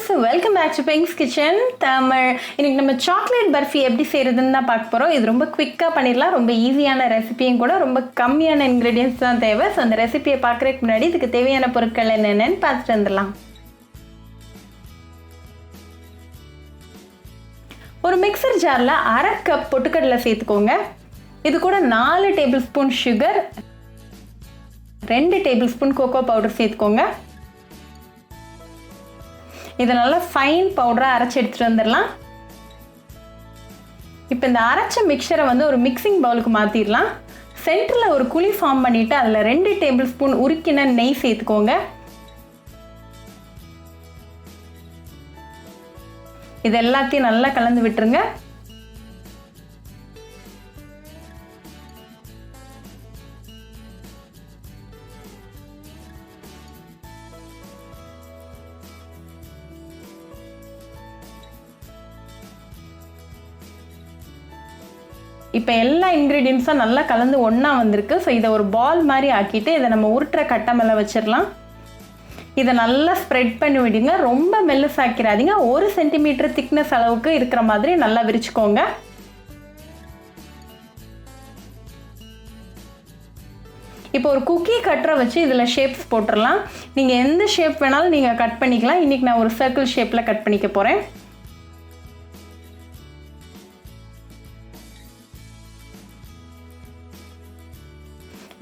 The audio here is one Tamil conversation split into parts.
friends, welcome back to Pink's Kitchen Tamil. இன்னைக்கு நம்ம சாக்லேட் பர்ஃபி எப்படி செய்யறதுன்னு தான் பார்க்க போறோம். இது ரொம்ப குவிக்கா பண்ணிடலாம். ரொம்ப ஈஸியான ரெசிபியும் கூட, ரொம்ப கம்மியான இன்கிரிடியன்ட்ஸ் தான் தேவை. ஸோ அந்த ரெசிபியை பார்க்கறதுக்கு முன்னாடி இதுக்கு தேவையான பொருட்கள் என்னென்னு பார்த்துட்டு வந்துடலாம். ஒரு மிக்சர் ஜாரில் 1/2 கப் பொட்டுக்கடலை சேர்த்துக்கோங்க. இது கூட 4 tablespoon sugar, 2 tablespoon cocoa powder சேர்த்துக்கோங்க. இதை நல்லா ஃபைன் பவுடராக அரைச்சி எடுத்துகிட்டு வந்துடலாம். இப்போ இந்த அரைச்ச மிக்சரை ஒரு மிக்சிங் பவுலுக்கு மாற்றிடலாம். சென்டரில் ஒரு குழி ஃபார்ம் பண்ணிவிட்டு அதில் 2 டேபிள் ஸ்பூன் உருக்கின நெய் சேர்த்துக்கோங்க. இது எல்லாத்தையும் நல்லா கலந்து விட்டுருங்க. இப்போ எல்லா இன்க்ரீடியன்ஸும் நல்லா கலந்து ஒன்றா வந்திருக்கு. ஸோ இதை ஒரு பால் மாதிரி ஆக்கிட்டு இதை நம்ம உருட்டுற கட்டை மேலே வச்சிடலாம். இதை நல்லா ஸ்ப்ரெட் பண்ணி விடுங்க. ரொம்ப மெல்லுசாக்கிறாதீங்க. 1 சென்டிமீட்டர் திக்னஸ் அளவுக்கு இருக்கிற மாதிரி நல்லா விரிச்சுக்கோங்க. இப்போ ஒரு குக்கி கட்டரை வச்சு இதில் ஷேப்ஸ் போட்டுடலாம். நீங்கள் எந்த ஷேப் வேணாலும் நீங்கள் கட் பண்ணிக்கலாம். இன்றைக்கி நான் ஒரு சர்க்கிள் ஷேப்பில் கட் பண்ணிக்க போகிறேன்.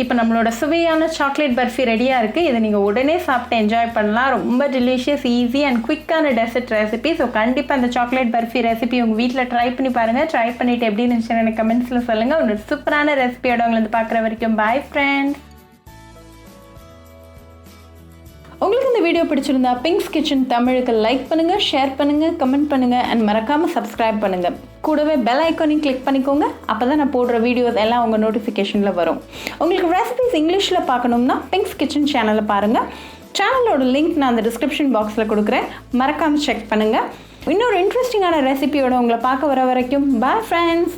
இப்போ நம்மளோட சுவையான சாக்லேட் பர்ஃபி ரெடியாக இருக்குது. இதை நீங்கள் உடனே சாப்பிட்டு என்ஜாய் பண்ணலாம். ரொம்ப டெலிஷியஸ், ஈஸி அண்ட் குவிக்கான டெசர்ட் ரெசிபி. ஸோ கண்டிப்பாக அந்த சாக்லேட் பர்ஃபி ரெசிபி உங்கள் வீட்டில் ட்ரை பண்ணி பாருங்கள். ட்ரை பண்ணிவிட்டு எப்படி இருந்துச்சுன்னு எனக்கு கமெண்ட்ஸில் சொல்லுங்கள். ஒரு சூப்பரான ரெசிபியோட உங்களை பார்க்குற வரைக்கும் பாய் ஃப்ரெண்ட்ஸ். உங்களுக்கு இந்த வீடியோ பிடிச்சிருந்தா பிங்க்ஸ் கிச்சன் தமிழுக்கு லைக் பண்ணுங்கள், ஷேர் பண்ணுங்கள், கமெண்ட் பண்ணுங்கள் அண்ட் மறக்காமல் சப்ஸ்கிரைப் பண்ணுங்கள். கூடவே பெல் ஐக்கானையும் கிளிக் பண்ணிக்கோங்க. அப்போ தான் நான் போடுற வீடியோஸ் எல்லாம் உங்கள் நோட்டிஃபிகேஷனில் வரும். உங்களுக்கு ரெசிபிஸ் இங்கிலீஷில் பார்க்கணும்னா பிங்க்ஸ் கிச்சன் சேனலை பாருங்கள். சேனலோட லிங்க் நான் அந்த டிஸ்கிரிப்ஷன் பாக்ஸில் கொடுக்குறேன். மறக்காமல் செக் பண்ணுங்கள். இன்னொரு இன்ட்ரெஸ்டிங்கான ரெசிபியோட உங்களை பார்க்க வர வரைக்கும் பாய் ஃப்ரெண்ட்ஸ்.